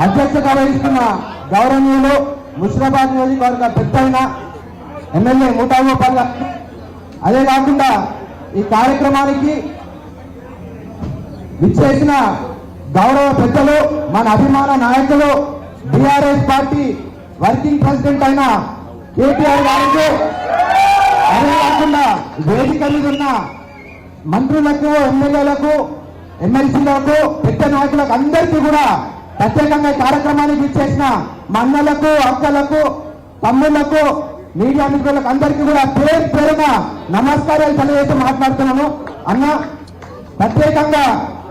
అధ్యక్షత వహిస్తున్న గౌరవనీయులు ముషిరాబాద్ నియోజకవర్గ పెద్దయిన ఎమ్మెల్యే మూటా గోపాల్ గారు, అదే కాకుండా ఈ కార్యక్రమానికి విచ్చేసిన గౌరవ పెద్దలు, మన అభిమాన నాయకులు, బీఆర్ఎస్ పార్టీ వర్కింగ్ ప్రెసిడెంట్ అయిన కేటీఆర్ గారికి, అదే కాకుండా వేదిక మీద ఉన్న మంత్రులకు, ఎమ్మెల్యేలకు, ఎమ్మెల్సీలకు, పెద్ద నాయకులకు అందరికీ కూడా ప్రత్యేకంగా కార్యక్రమానికి ఇచ్చేసిన మా అన్నలకు, అక్కలకు, తమ్ముళ్లకు, మీడియా మిత్రులకు అందరికీ కూడా పేరు పేరున నమస్కారాలు తెలియజేసి మాట్లాడుతున్నాను. అన్న, ప్రత్యేకంగా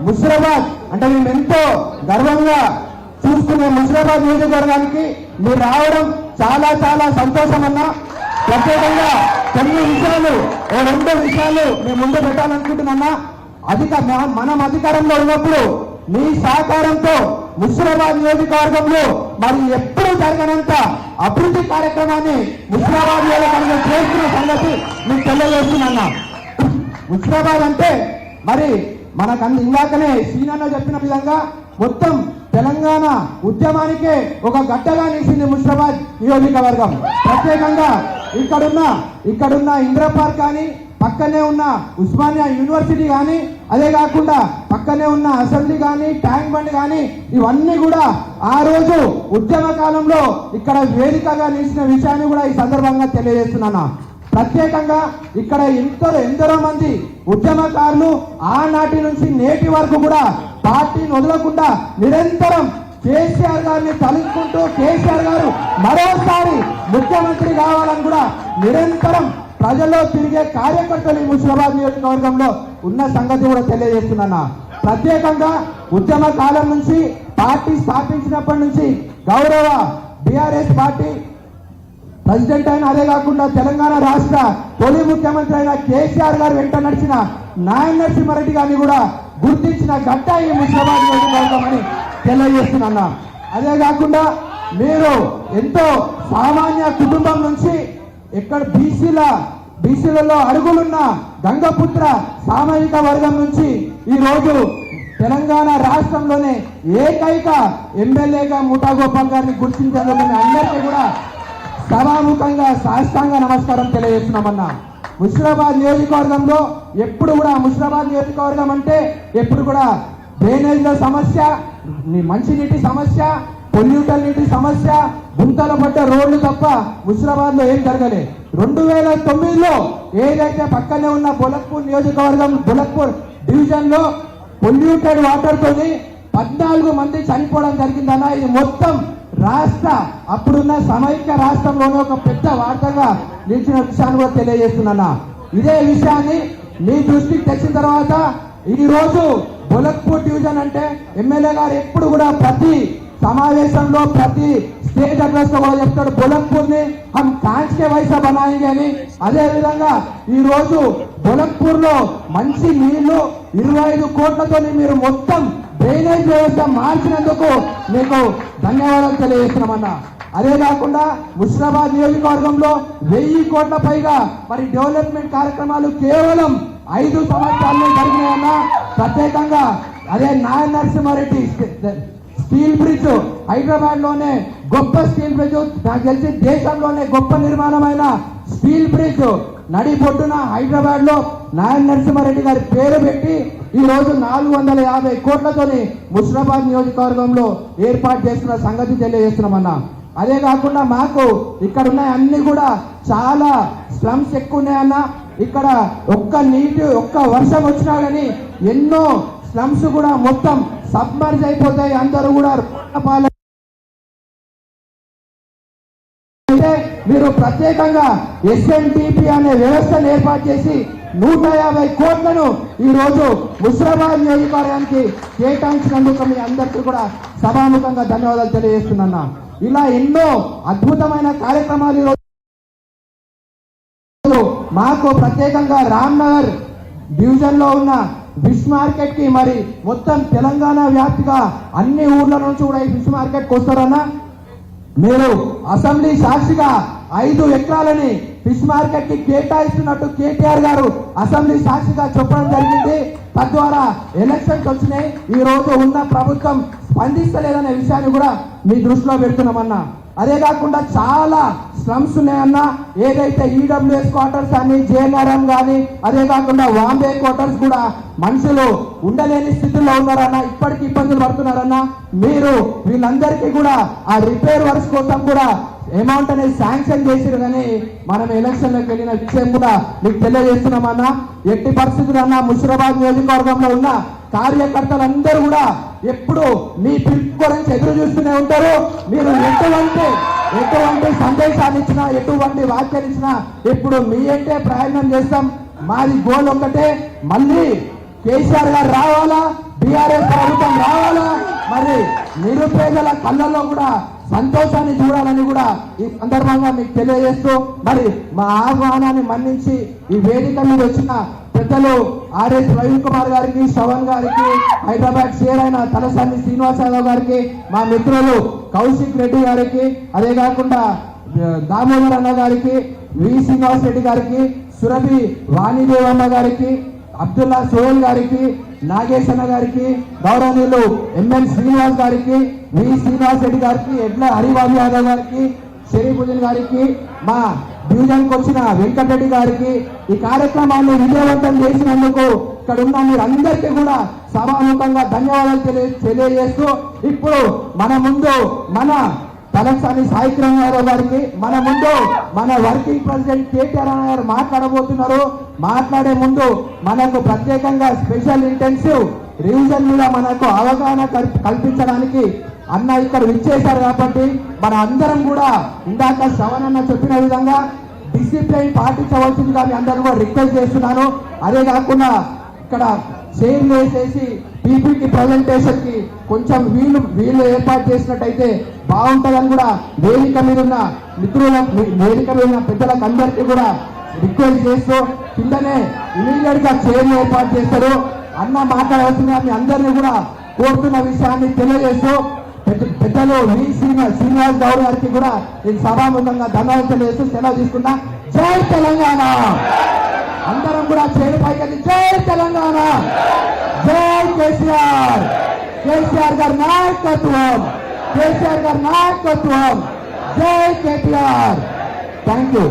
ముషిరాబాద్ అంటే మేము ఎంతో గర్వంగా చూసుకునే ముషిరాబాద్ నియోజకవర్గానికి మీరు రావడం చాలా చాలా సంతోషం అన్న. ప్రత్యేకంగా కొన్ని విషయాలు, రెండు విషయాలు మేము ముందు పెట్టాలనుకుంటున్నా. మనం అధికారంలో ఉన్నప్పుడు మీ సహకారంతో ముషిరాబాద్ నియోజకవర్గంలో మరి ఎప్పుడు జరగనంత అభివృద్ధి కార్యక్రమాన్ని ముషిరాబాద్ నియోజకవర్గం చేస్తున్న సంగతి మీకు తెలియజేస్తున్నా. ముషిరాబాద్ అంటే మరి మనకు ఇందాకనే సీనన్న చెప్పిన విధంగా మొత్తం తెలంగాణ ఉద్యమానికే ఒక గడ్డగా నిలిచింది ముషిరాబాద్ నియోజకవర్గం. ప్రత్యేకంగా ఇక్కడున్న ఇందిరా పార్క్ కానీ, పక్కనే ఉన్న ఉస్మానియా యూనివర్సిటీ కానీ, అదే కాకుండా పక్కనే ఉన్న అసెంబ్లీ కానీ, ట్యాంక్ బండ్ కానీ, ఇవన్నీ కూడా ఆ రోజు ఉద్యమ కాలంలో ఇక్కడ వేదికగా నిలిచిన విషయాన్ని కూడా ఈ సందర్భంగా తెలియజేస్తున్నాను. ప్రత్యేకంగా ఇక్కడ ఎందరో మంది ఉద్యమకారులు ఆనాటి నుంచి నేటి వరకు కూడా పార్టీని వదలకుండా నిరంతరం కేసీఆర్ గారిని తలుచుకుంటూ, కేసీఆర్ గారు మరోసారి ముఖ్యమంత్రి కావాలని కూడా నిరంతరం ప్రజల్లో తిరిగే కార్యకర్తలు ఈ ముషిరాబాద్ నియోజకవర్గంలో ఉన్న సంగతి కూడా తెలియజేస్తున్నా. ప్రత్యేకంగా ఉద్యమ కాలం నుంచి, పార్టీ స్థాపించినప్పటి నుంచి గౌరవ బీఆర్ఎస్ పార్టీ ప్రెసిడెంట్ అయిన, అదే కాకుండా తెలంగాణ రాష్ట్ర తొలి ముఖ్యమంత్రి అయిన కేసీఆర్ గారు వెంట నడిచిన నాయన నరసింహారెడ్డి గారిని కూడా గుర్తించిన గడ్డ ఈ ముషిరాబాద్ నియోజకవర్గం అని తెలియజేస్తున్నా. అదే కాకుండా మీరు ఎంతో సామాన్య కుటుంబం నుంచి, ఇక్కడ బీసీలలో అడుగులున్న గంగపుత్ర సామాజిక వర్గం నుంచి ఈ రోజు తెలంగాణ రాష్ట్రంలోనే ఏకైక ఎమ్మెల్యేగా మూటా గోపాల్ గారిని గుర్తించేందుకు అందరికీ కూడా సభాముఖంగా సాష్టాంగ నమస్కారం తెలియజేస్తున్నామన్నా. ముషిరాబాద్ నియోజకవర్గంలో ఎప్పుడు కూడా ముషిరాబాద్ నియోజకవర్గం అంటే ఎప్పుడు కూడా డ్రైనేజ్ల సమస్య, మంచినీటి సమస్య, పొల్యూటర్ నీటి సమస్య, గుంతల పడ్డ రోడ్లు తప్ప ముషిరాబాద్ లో ఏం జరగలే. 2009లో ఏదైతే పక్కనే ఉన్న బొలక్పూర్ నియోజకవర్గం, బొలక్పూర్ డివిజన్ లో పొల్యూటెడ్ వాటర్ తోని 14 మంది చనిపోవడం జరిగిందన్న. ఇది మొత్తం అప్పుడున్న సమైక్య రాష్ట్రంలోనే ఒక పెద్ద వార్తగా నిలిచిన విషయాన్ని కూడా తెలియజేస్తున్నా. ఇదే విషయాన్ని మీ దృష్టికి తెచ్చిన తర్వాత ఈ రోజు బొలక్పూర్ డివిజన్ అంటే ఎమ్మెల్యే గారు ఎప్పుడు కూడా ప్రతి సమావేశంలో, ప్రతి స్టేజ్ అడ్రస్ లో కూడా చెప్తాడు, బొలక్పూర్ ని హమ్ కాంచ్ కే వైసా బనాయేంగే అని. అదే విధంగా ఈ రోజు బొలక్పూర్ లో మంచి నీళ్లు 25 కోట్లతో మీరు మొత్తం డ్రైనేజ్ వ్యవస్థ మార్చినందుకు మీకు ధన్యవాదాలు తెలియజేస్తున్నామన్నా. అదే కాకుండా ముషిరాబాద్ నియోజకవర్గంలో 1000 కోట్ల పైగా మరి డెవలప్మెంట్ కార్యక్రమాలు కేవలం 5 సంవత్సరాల్లో జరిగినాయన్నా. ప్రత్యేకంగా అదే నాయన నరసింహారెడ్డి స్టీల్ బ్రిడ్జ్, హైదరాబాద్ లోనే గొప్ప స్టీల్ బ్రిడ్జ్, నాకు తెలిసి దేశంలోనే గొప్ప నిర్మాణమైన స్టీల్ బ్రిడ్జ్ నడిబొడ్డున హైదరాబాద్ లో నాయన నరసింహారెడ్డి గారి పేరు పెట్టి ఈ రోజు 450 కోట్లతోని ముషిరాబాద్ నియోజకవర్గంలో ఏర్పాటు చేస్తున్న సంగతి తెలియజేస్తున్నామన్నా. అదే కాకుండా మాకు ఇక్కడ ఉన్నాయి అన్ని కూడా చాలా స్లమ్స్ ఎక్కువ ఉన్నాయన్నా. ఇక్కడ ఒక్క వర్షం వచ్చినా కానీ ఎన్నో స్లమ్స్ కూడా మొత్తం సబ్మర్జ్ అయిపోతాయి. అందరూ కూడా మీరు ప్రత్యేకంగా ఎస్ఎన్డిపి అనే వ్యవస్థను ఏర్పాటు చేసి 150 కోట్లను ఈ రోజు ముషిరాబాద్ నియోజకవర్గానికి కేటాయించినందుకు మీ అందరికీ కూడా సభాముఖంగా ధన్యవాదాలు తెలియజేస్తున్నా. ఇలా ఎన్నో అద్భుతమైన కార్యక్రమాలు ఈరోజు మాకు ప్రత్యేకంగా రామ్నగర్ డివిజన్ లో ఉన్న ఫిష్ మార్కెట్ కి మరి మొత్తం తెలంగాణ వ్యాప్తిగా అన్ని ఊర్ల నుంచి కూడా ఈ ఫిష్ మార్కెట్ కి వస్తారన్నా. మీరు అసెంబ్లీ సాక్షిగా 5 ఎకరాలని ఫిష్ మార్కెట్ కి కేటాయిస్తున్నట్టు కేటీఆర్ గారు అసెంబ్లీ సాక్షిగా చెప్పడం జరిగింది. తద్వారా ఎలక్షన్స్ వచ్చినాయి. ఈ రోజు ఉన్న ప్రభుత్వం స్పందిస్తలేదనే విషయాన్ని కూడా మీ దృష్టిలో పెడుతున్నామన్నా. అదే కాకుండా చాలా స్లమ్స్ ఉన్నాయన్నా, ఏదైతే ఈడబ్ల్యూఎస్ క్వార్టర్స్ అని జేఎన్ఆర్ఎం కానీ, అదే కాకుండా వాంబే క్వార్టర్స్ కూడా మనుషులు ఉండలేని స్థితిలో ఉన్నారన్నా, ఇప్పటికీ ఇబ్బందులు పడుతున్నారన్నా. మీరు వీళ్ళందరికీ కూడా ఆ రిపేర్ వర్క్స్ కోసం కూడా అమౌంట్ అనేది శాంక్షన్ చేసిరు, కానీ మనం ఎలక్షన్లకు వెళ్ళిన విషయం కూడా మీకు తెలియజేస్తున్నామన్నా. ఎట్టి పరిస్థితులన్నా ముషిరాబాద్ నియోజకవర్గంలో ఉన్న కార్యకర్తలందరూ కూడా ఎప్పుడు మీ పిలుపు గురించి ఎదురు చూస్తూనే ఉంటారు. మీరు ఎటువంటి సందేశాన్ని ఇచ్చినా, ఎటువంటి వాక్యాలు ఇచ్చినా ఎప్పుడు మీ అంటే ప్రయత్నం చేస్తాం. మాది గోల్ ఒక్కటే, మళ్ళీ కేసీఆర్ గారు రావాలా, బీఆర్ఎస్ ప్రభుత్వం రావాలా, మరి నిరుపేదల కళ్ళల్లో కూడా సంతోషాన్ని చూడాలని కూడా ఈ సందర్భంగా మీకు తెలియజేస్తూ, మరి మా ఆహ్వానాన్ని మన్నించి ఈ వేదిక మీద వచ్చిన పెద్దలు ఆర్ఎస్ రవీంద్ర కుమార్ గారికి, శ్రవణ్ గారికి, హైదరాబాద్ షేర్ అయిన తలసాని శ్రీనివాస్ యాదవ్ గారికి, మా మిత్రులు కౌశిక్ రెడ్డి గారికి, అదే కాకుండా దామోదర్ అన్న గారికి, వి శ్రీనివాస్ రెడ్డి గారికి, సురభి వాణిదేవమ్మ గారికి, అబ్దుల్లా సోహెల్ గారికి, నాగేశన్న గారికి, గౌరవనీయులు ఎంఎన్ శ్రీనివాస్ గారికి, వి శ్రీనివాస్ రెడ్డి గారికి, ఎడ్ల హరిబాబు యాదవ్ గారికి, షరీఫుద్దీన్ గారికి, మా డివిజన్కి వచ్చిన వెంకటరెడ్డి గారికి, ఈ కార్యక్రమాన్ని విజయవంతం చేసినందుకు ఇక్కడ ఉన్న మీరందరికీ కూడా సభాముఖంగా ధన్యవాదాలు తెలియజేస్తూ, ఇప్పుడు మన ముందు మన తలసాని సాయికిరణ్ యాదవ్ గారికి, మన ముందు మన వర్కింగ్ ప్రెసిడెంట్ కేటీఆర్ గారు మాట్లాడబోతున్నారు. మాట్లాడే ముందు మనకు ప్రత్యేకంగా స్పెషల్ ఇంటెన్సివ్ రివిజన్ మీద మనకు అవగాహన కల్పించడానికి అన్న ఇక్కడ విచ్చేశారు. కాబట్టి మన అందరం కూడా ఇందాక శ్రవణ్ అన్న చెప్పిన విధంగా డిసిప్లైన్ పాటించవలసిందిగా మీ అందరూ కూడా రిక్వెస్ట్ చేస్తున్నాను. అదే కాకుండా ఇక్కడ చైర్లు వేసేసి పీపీటీ ప్రజెంటేషన్ కి కొంచెం వీళ్ళు ఏర్పాటు చేసినట్టయితే బాగుంటుందని కూడా వేదిక మీద ఉన్న వేదిక మీద ఉన్న పెద్దలకు అందరికీ కూడా రిక్వెస్ట్ చేస్తూ, కిందనే ఇమీడియట్ గా చైర్లు ఏర్పాటు చేస్తారు. అన్న మాట్లాడవలసిందిగా మీ అందరినీ కూడా కోరుతున్న విషయాన్ని తెలియజేస్తూ, పెద్దలు వి శ్రీనివాస్ గౌడ్ గారికి కూడా నేను సభాముఖంగా ధన్యవాదాలు తెలియజేస్తూ సెలవు తీసుకున్నా. జై తెలంగాణ. అందరం కూడా చేరు పైకి జై తెలంగాణ, జై కేసీఆర్, కేసీఆర్ గారి నాయకత్వం, కేసీఆర్ గారి నాయకత్వం, జై కేటీఆర్. Thank you.